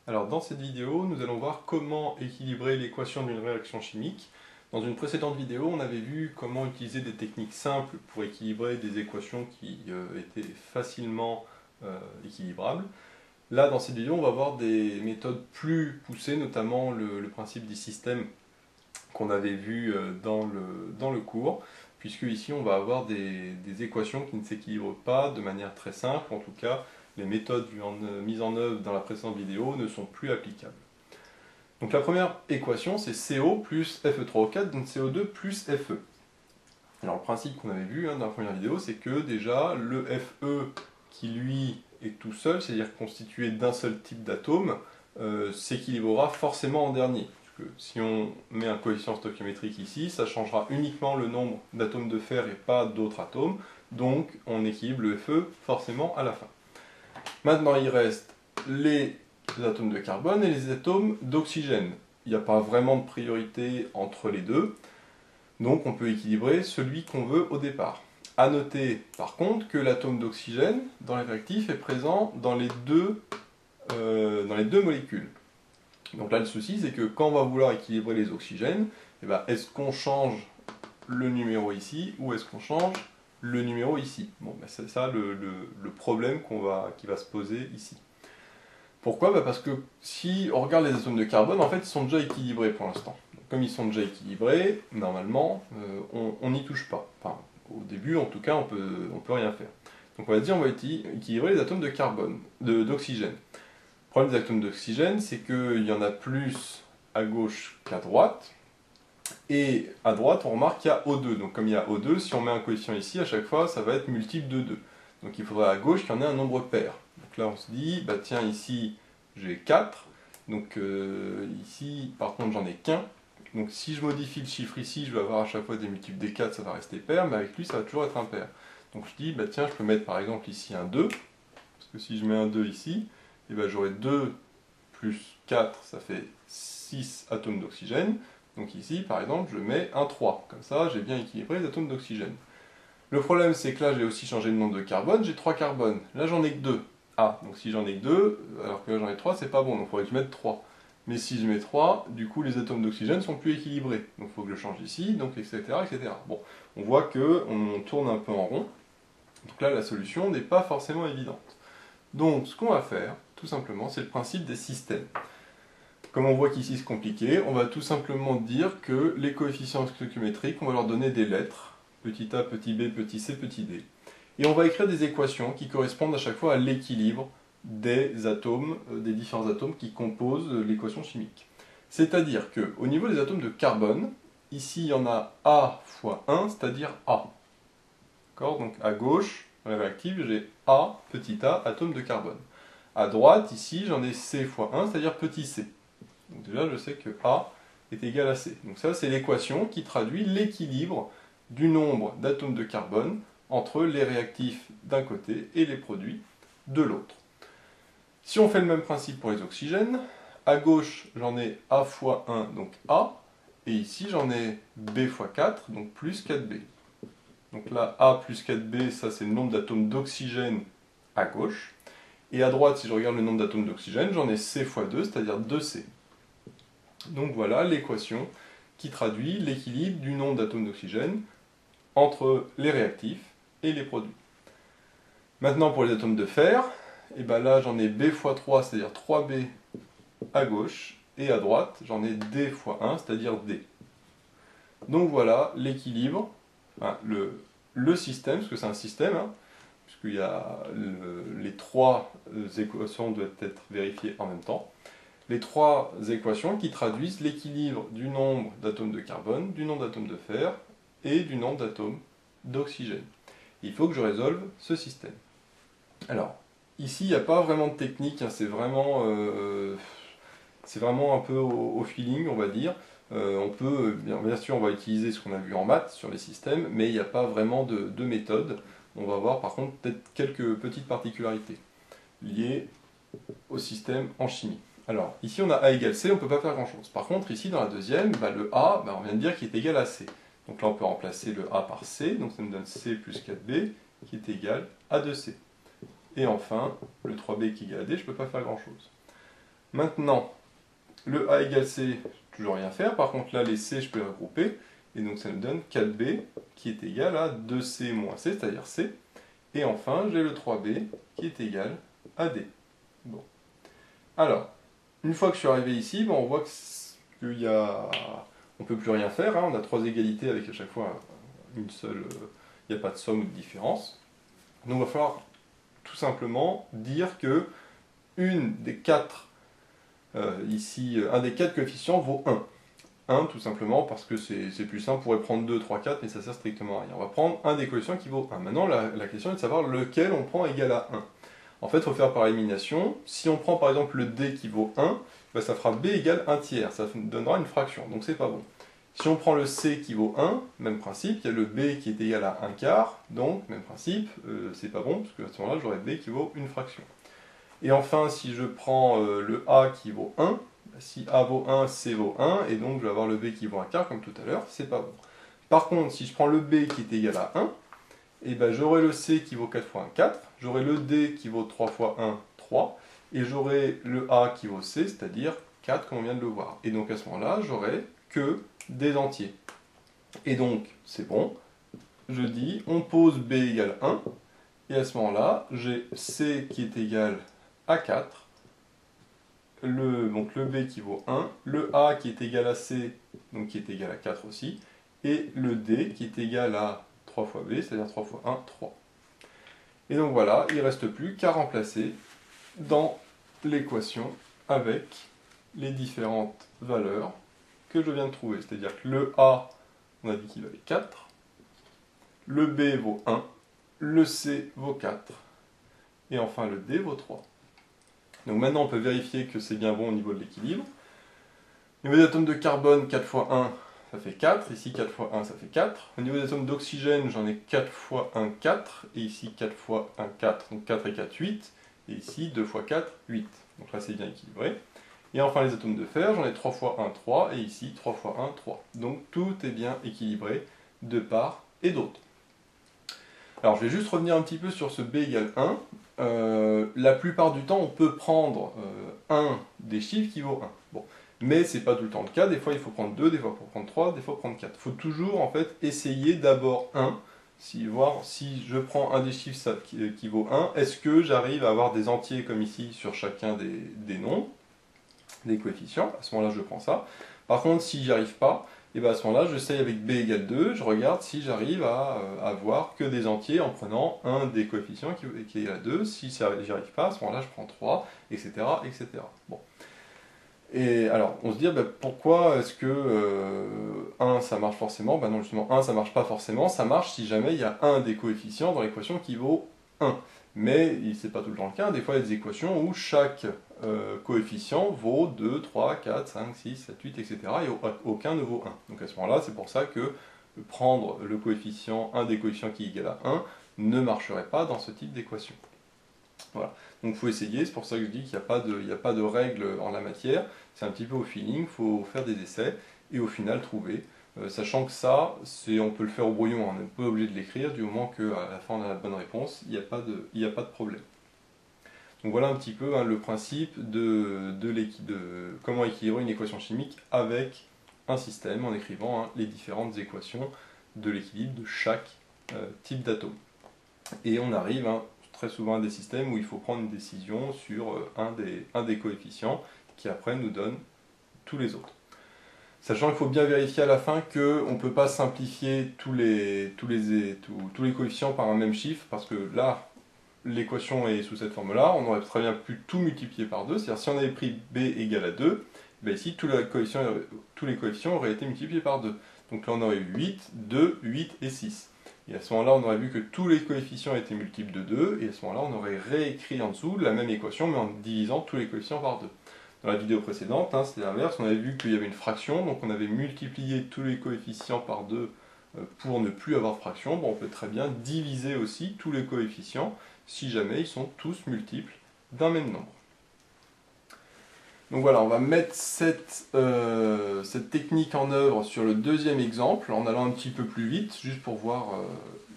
Alors dans cette vidéo, nous allons voir comment équilibrer l'équation d'une réaction chimique. Dans une précédente vidéo, on avait vu comment utiliser des techniques simples pour équilibrer des équations qui étaient facilement équilibrables. Là, dans cette vidéo, on va voir des méthodes plus poussées, notamment le principe des systèmes qu'on avait vu dans le cours, puisque ici, on va avoir des équations qui ne s'équilibrent pas de manière très simple, en tout cas, les méthodes mises en œuvre dans la précédente vidéo ne sont plus applicables. Donc la première équation, c'est CO plus Fe3O4, donc CO2 plus Fe. Alors le principe qu'on avait vu dans la première vidéo, c'est que déjà le Fe qui lui est tout seul, c'est-à-dire constitué d'un seul type d'atome, s'équilibrera forcément en dernier. Parce que si on met un coefficient stoichiométrique ici, ça changera uniquement le nombre d'atomes de fer et pas d'autres atomes, donc on équilibre le Fe forcément à la fin. Maintenant, il reste les atomes de carbone et les atomes d'oxygène. Il n'y a pas vraiment de priorité entre les deux, donc on peut équilibrer celui qu'on veut au départ. A noter par contre que l'atome d'oxygène dans les réactifs est présent dans les deux molécules. Donc là, le souci, c'est que quand on va vouloir équilibrer les oxygènes, est-ce qu'on change le numéro ici ou est-ce qu'on change le numéro ici? Bon, c'est ça le problème qui va se poser ici. Pourquoi? Parce que si on regarde les atomes de carbone, en fait, ils sont déjà équilibrés pour l'instant. Comme ils sont déjà équilibrés, normalement, on n'y touche pas. Enfin, au début, en tout cas, on peut rien faire. Donc on va dire on va équilibrer les atomes de carbone, d'oxygène. Le problème des atomes d'oxygène, c'est qu'il y en a plus à gauche qu'à droite. Et à droite, on remarque qu'il y a O2. Donc comme il y a O2, si on met un coefficient ici, à chaque fois, ça va être multiple de 2. Donc il faudrait à gauche qu'il y en ait un nombre pair. Donc là, on se dit, bah tiens, ici, j'ai 4. Donc ici, par contre, j'en ai qu'un. Donc si je modifie le chiffre ici, je vais avoir à chaque fois des multiples des 4, ça va rester pair, mais avec lui, ça va toujours être impair. Donc je dis, bah tiens, je peux mettre par exemple ici un 2. Parce que si je mets un 2 ici, et ben j'aurai 2 plus 4, ça fait 6 atomes d'oxygène. Donc ici, par exemple, je mets un 3. Comme ça, j'ai bien équilibré les atomes d'oxygène. Le problème, c'est que là, j'ai aussi changé le nombre de carbone. J'ai 3 carbones. Là, j'en ai que 2. Ah, donc si j'en ai que 2, alors que là, j'en ai 3, c'est pas bon. Donc il faudrait que je mette 3. Mais si je mets 3, du coup, les atomes d'oxygène sont plus équilibrés. Donc il faut que je change ici, donc etc., etc. Bon, on voit qu'on tourne un peu en rond. Donc là, la solution n'est pas forcément évidente. Donc, ce qu'on va faire, tout simplement, c'est le principe des systèmes. Comme on voit qu'ici c'est compliqué, on va tout simplement dire que les coefficients stoichiométriques, on va leur donner des lettres, petit a, petit b, petit c, petit d. Et on va écrire des équations qui correspondent à chaque fois à l'équilibre des atomes, des différents atomes qui composent l'équation chimique. C'est-à-dire qu'au niveau des atomes de carbone, ici il y en a A fois 1, c'est-à-dire A. Donc à gauche, dans la réactive, j'ai A, petit a, atomes de carbone. À droite, ici, j'en ai C fois 1, c'est-à-dire petit c. Donc déjà, je sais que A est égal à C. Donc ça, c'est l'équation qui traduit l'équilibre du nombre d'atomes de carbone entre les réactifs d'un côté et les produits de l'autre. Si on fait le même principe pour les oxygènes, à gauche, j'en ai A fois 1, donc A, et ici, j'en ai B fois 4, donc plus 4B. Donc là, A plus 4B, ça c'est le nombre d'atomes d'oxygène à gauche. Et à droite, si je regarde le nombre d'atomes d'oxygène, j'en ai C fois 2, c'est-à-dire 2C. Donc voilà l'équation qui traduit l'équilibre du nombre d'atomes d'oxygène entre les réactifs et les produits. Maintenant pour les atomes de fer, et ben là j'en ai B fois 3, c'est-à-dire 3B à gauche, et à droite j'en ai D fois 1, c'est-à-dire D. Donc voilà l'équilibre, enfin, le système, parce que c'est un système, puisqu'il y a les trois équations doivent être vérifiées en même temps. Les trois équations qui traduisent l'équilibre du nombre d'atomes de carbone, du nombre d'atomes de fer et du nombre d'atomes d'oxygène. Il faut que je résolve ce système. Alors, ici, il n'y a pas vraiment de technique, c'est vraiment un peu au feeling, on va dire. Bien sûr, on va utiliser ce qu'on a vu en maths sur les systèmes, mais il n'y a pas vraiment de méthode. On va voir par contre peut-être quelques petites particularités liées au système en chimie. Alors, ici on a A égale C, on ne peut pas faire grand chose. Par contre, ici dans la deuxième, le A, on vient de dire qu'il est égal à C. Donc là on peut remplacer le A par C, donc ça nous donne C plus 4B qui est égal à 2C. Et enfin, le 3B qui est égal à D, je ne peux pas faire grand chose. Maintenant, le A égale C, toujours rien faire. Par contre, là, les C, je peux les regrouper. Et donc, ça me donne 4B qui est égal à 2C moins C, c'est-à-dire C. Et enfin, j'ai le 3B qui est égal à D. Bon. Alors, une fois que je suis arrivé ici, on voit qu'il y a... On ne peut plus rien faire. On a 3 égalités avec à chaque fois une seule... Il n'y a pas de somme ou de différence. Donc, il va falloir tout simplement dire que une des 4 ici, un des 4 coefficients vaut 1. 1 tout simplement parce que c'est plus simple, on pourrait prendre 2, 3, 4, mais ça sert strictement à rien. On va prendre un des coefficients qui vaut 1. Maintenant, la question est de savoir lequel on prend égal à 1. En fait, il faut faire par élimination. Si on prend par exemple le D qui vaut 1, ben, ça fera B égale 1 tiers, ça donnera une fraction, donc c'est pas bon. Si on prend le C qui vaut 1, même principe, il y a le B qui est égal à 1 quart, donc même principe, c'est pas bon, parce qu'à ce moment-là, j'aurai B qui vaut une fraction. Et enfin, si je prends le A qui vaut 1, si A vaut 1, C vaut 1, et donc je vais avoir le B qui vaut un quart, comme tout à l'heure, c'est pas bon. Par contre, si je prends le B qui est égal à 1, et ben j'aurai le C qui vaut 4 fois 1, 4, j'aurai le D qui vaut 3 fois 1, 3, et j'aurai le A qui vaut C, c'est-à-dire 4, comme on vient de le voir. Et donc à ce moment-là, j'aurai que des entiers. Et donc, c'est bon, je dis, on pose B égale 1, et à ce moment-là, j'ai C qui est égal à 4, donc le B qui vaut 1, le A qui est égal à C, donc qui est égal à 4 aussi, et le D qui est égal à 3 fois B, c'est-à-dire 3 fois 1, 3. Et donc voilà, il ne reste plus qu'à remplacer dans l'équation avec les différentes valeurs que je viens de trouver. C'est-à-dire que le A, on a dit qu'il valait 4, le B vaut 1, le C vaut 4, et enfin le D vaut 3. Donc maintenant on peut vérifier que c'est bien bon au niveau de l'équilibre. Au niveau des atomes de carbone, 4 fois 1, ça fait 4. Ici 4 fois 1, ça fait 4. Au niveau des atomes d'oxygène, j'en ai 4 fois 1, 4. Et ici 4 fois 1, 4. Donc 4 et 4, 8. Et ici 2 fois 4, 8. Donc là c'est bien équilibré. Et enfin les atomes de fer, j'en ai 3 fois 1, 3. Et ici 3 fois 1, 3. Donc tout est bien équilibré de part et d'autre. Alors je vais juste revenir un petit peu sur ce B égale 1. La plupart du temps, on peut prendre un des chiffres qui vaut 1. Bon. Mais ce n'est pas tout le temps le cas. Des fois, il faut prendre 2, des fois, il faut prendre 3, des fois, prendre 4. Il faut toujours, en fait, essayer d'abord 1, voir si je prends un des chiffres qui vaut 1, est-ce que j'arrive à avoir des entiers comme ici sur chacun des nombres, des coefficients. À ce moment-là, je prends ça. Par contre, si j'y arrive pas, et bien à ce moment-là, j'essaye avec b égale 2, je regarde si j'arrive à avoir que des entiers en prenant un des coefficients qui est à 2. Si j'y arrive pas, à ce moment-là, je prends 3, etc. etc. Bon. Et alors, on se dit, pourquoi est-ce que 1 ça marche forcément? Non, justement, 1 ça marche pas forcément, ça marche si jamais il y a un des coefficients dans l'équation qui vaut 1. Mais c'est pas tout le temps le cas, des fois il y a des équations où chaque coefficient vaut 2, 3, 4, 5, 6, 7, 8, etc. et aucun ne vaut 1. Donc à ce moment-là, c'est pour ça que prendre le coefficient, un des coefficients qui est égal à 1, ne marcherait pas dans ce type d'équation. Voilà. Donc il faut essayer, c'est pour ça que je dis qu'il n'y a pas de règle en la matière, c'est un petit peu au feeling, il faut faire des essais et au final trouver. Sachant que ça, on peut le faire au brouillon, on n'est pas obligé de l'écrire, du moment qu'à la fin on a la bonne réponse, il n'y a pas de problème. Donc voilà un petit peu le principe de comment équilibrer une équation chimique avec un système en écrivant les différentes équations de l'équilibre de chaque type d'atome. Et on arrive très souvent à des systèmes où il faut prendre une décision sur un des coefficients qui après nous donne tous les autres. Sachant qu'il faut bien vérifier à la fin qu'on ne peut pas simplifier tous les coefficients par un même chiffre, parce que là, l'équation est sous cette forme-là, on aurait très bien pu tout multiplier par 2, c'est-à-dire si on avait pris b égale à 2, ici tous les coefficients auraient été multipliés par 2. Donc là on aurait eu 8, 2, 8 et 6. Et à ce moment-là, on aurait vu que tous les coefficients étaient multiples de 2, et à ce moment-là, on aurait réécrit en dessous la même équation, mais en divisant tous les coefficients par 2. Dans la vidéo précédente, c'était l'inverse, on avait vu qu'il y avait une fraction, donc on avait multiplié tous les coefficients par 2 pour ne plus avoir de fraction. On peut très bien diviser aussi tous les coefficients, si jamais ils sont tous multiples d'un même nombre. Donc voilà, on va mettre cette technique en œuvre sur le deuxième exemple, en allant un petit peu plus vite, juste pour voir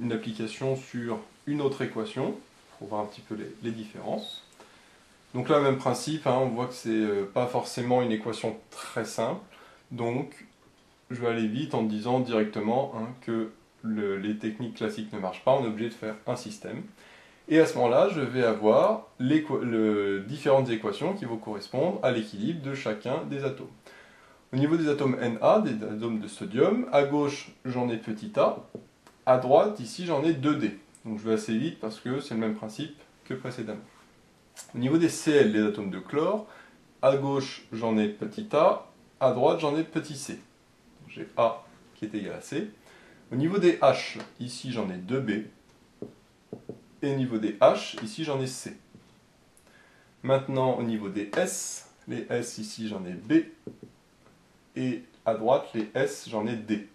une application sur une autre équation, pour voir un petit peu les différences. Donc là, même principe, hein, on voit que c'est pas forcément une équation très simple. Donc, je vais aller vite en disant directement hein, que les techniques classiques ne marchent pas, on est obligé de faire un système. Et à ce moment-là, je vais avoir différentes équations qui vont correspondre à l'équilibre de chacun des atomes. Au niveau des atomes Na, des atomes de sodium, à gauche j'en ai petit a, à droite ici j'en ai 2D. Donc je vais assez vite parce que c'est le même principe que précédemment. Au niveau des Cl, les atomes de chlore, à gauche j'en ai petit a, à droite j'en ai petit c. J'ai A qui est égal à C. Au niveau des H, ici j'en ai 2B. Et au niveau des H, ici j'en ai C. Maintenant au niveau des S, les S ici j'en ai B. Et à droite les S j'en ai D.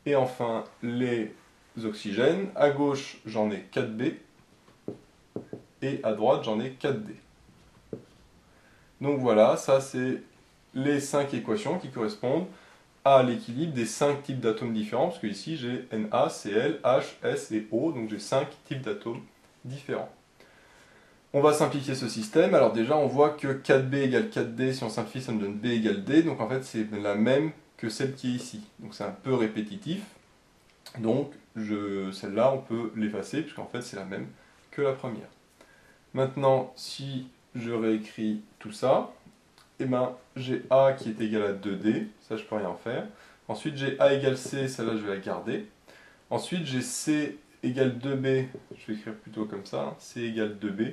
Et enfin les oxygènes, à gauche j'en ai 4B. Et à droite j'en ai 4D. Donc voilà, ça c'est les 5 équations qui correspondent à l'équilibre des 5 types d'atomes différents, parce que ici j'ai Na, Cl, H, S et O, donc j'ai 5 types d'atomes différents. On va simplifier ce système, alors déjà on voit que 4B égale 4D, si on simplifie ça me donne B égale D, donc en fait c'est la même que celle qui est ici, donc c'est un peu répétitif, donc celle-là on peut l'effacer, puisqu'en fait c'est la même que la première. Maintenant, si je réécris tout ça, eh ben, j'ai A qui est égal à 2D, ça je peux rien en faire. Ensuite j'ai A égale C, celle-là je vais la garder. Ensuite j'ai C égale 2B, je vais écrire plutôt comme ça, C égale 2B.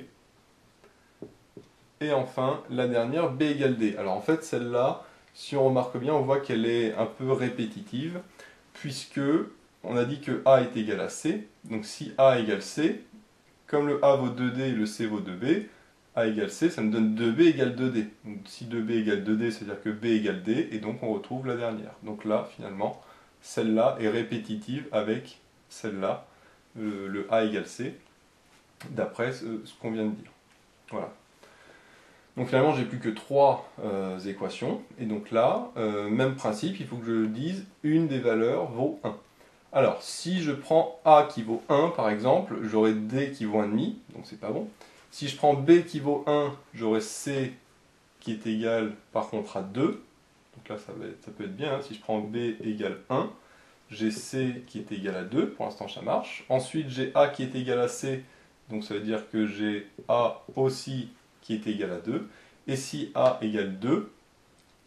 Et enfin la dernière, B égale D. Alors en fait celle-là, si on remarque bien, on voit qu'elle est un peu répétitive, puisque on a dit que A est égal à C, donc si A égale C, comme le A vaut 2D et le C vaut 2B, A égale C, ça me donne 2B égale 2D. Donc si 2B égale 2D, c'est-à-dire que B égale D, et donc on retrouve la dernière. Donc là, finalement, celle-là est répétitive avec celle-là, le A égale C, d'après ce qu'on vient de dire. Voilà. Donc finalement, j'ai plus que 3 équations, et donc là, même principe, il faut que je dise une des valeurs vaut 1. Alors, si je prends A qui vaut 1, par exemple, j'aurai D qui vaut 1,5, donc c'est pas bon. Si je prends B qui vaut 1, j'aurai C qui est égal, par contre, à 2. Donc là, ça peut être bien. Hein. Si je prends B égale 1, j'ai C qui est égal à 2. Pour l'instant, ça marche. Ensuite, j'ai A qui est égal à C. Donc ça veut dire que j'ai A aussi qui est égal à 2. Et si A égale 2,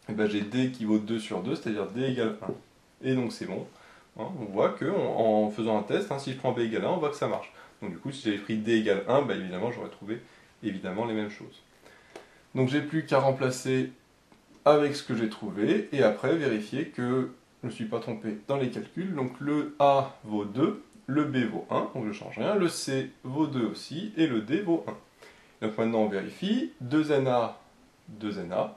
eh ben, j'ai D qui vaut 2 sur 2, c'est-à-dire D égale 1. Et donc c'est bon. Hein, on voit qu'en faisant un test, hein, si je prends B égale 1, on voit que ça marche. Donc du coup, si j'avais pris D égale 1, bah, évidemment, j'aurais trouvé évidemment les mêmes choses. Donc j'ai plus qu'à remplacer avec ce que j'ai trouvé, et après vérifier que je ne me suis pas trompé dans les calculs. Donc le A vaut 2, le B vaut 1, donc je ne change rien, le C vaut 2 aussi, et le D vaut 1. Donc maintenant on vérifie, 2Na, 2Na,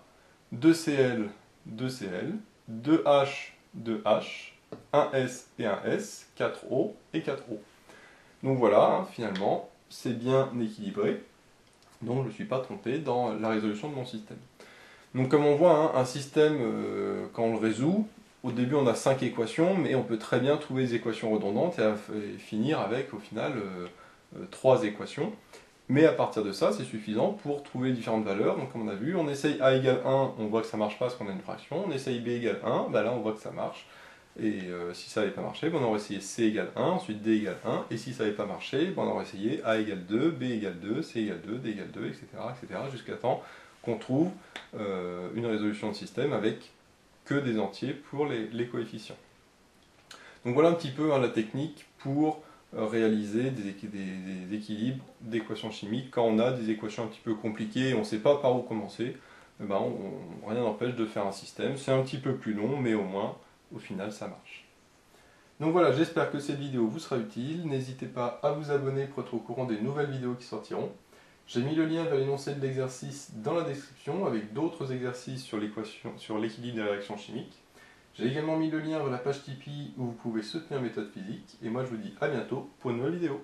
2Cl, 2Cl, 2H, 2H, 1S et 1S, 4O et 4O. Donc voilà, hein, finalement, c'est bien équilibré. Donc je ne suis pas trompé dans la résolution de mon système. Donc comme on voit, hein, un système, quand on le résout, au début on a 5 équations, mais on peut très bien trouver des équations redondantes et finir avec au final 3 équations. Mais à partir de ça, c'est suffisant pour trouver différentes valeurs. Donc comme on a vu, on essaye A égale 1, on voit que ça ne marche pas parce qu'on a une fraction. On essaye B égale 1, bah là on voit que ça marche. Et si ça n'avait pas marché, ben on aurait essayé C égale 1, ensuite D égale 1. Et si ça n'avait pas marché, ben on aurait essayé A égale 2, B égale 2, C égale 2, D égale 2, etc. etc. jusqu'à temps qu'on trouve une résolution de système avec que des entiers pour les coefficients. Donc voilà un petit peu hein, la technique pour réaliser des équilibres d'équations chimiques. Quand on a des équations un petit peu compliquées et on ne sait pas par où commencer, ben rien n'empêche de faire un système. C'est un petit peu plus long, mais au moins, au final, ça marche. Donc voilà, j'espère que cette vidéo vous sera utile. N'hésitez pas à vous abonner pour être au courant des nouvelles vidéos qui sortiront. J'ai mis le lien vers l'énoncé de l'exercice dans la description avec d'autres exercices sur l'équilibre des réactions chimiques. J'ai également mis le lien vers la page Tipeee où vous pouvez soutenir Méthode Physique. Et moi je vous dis à bientôt pour une nouvelle vidéo.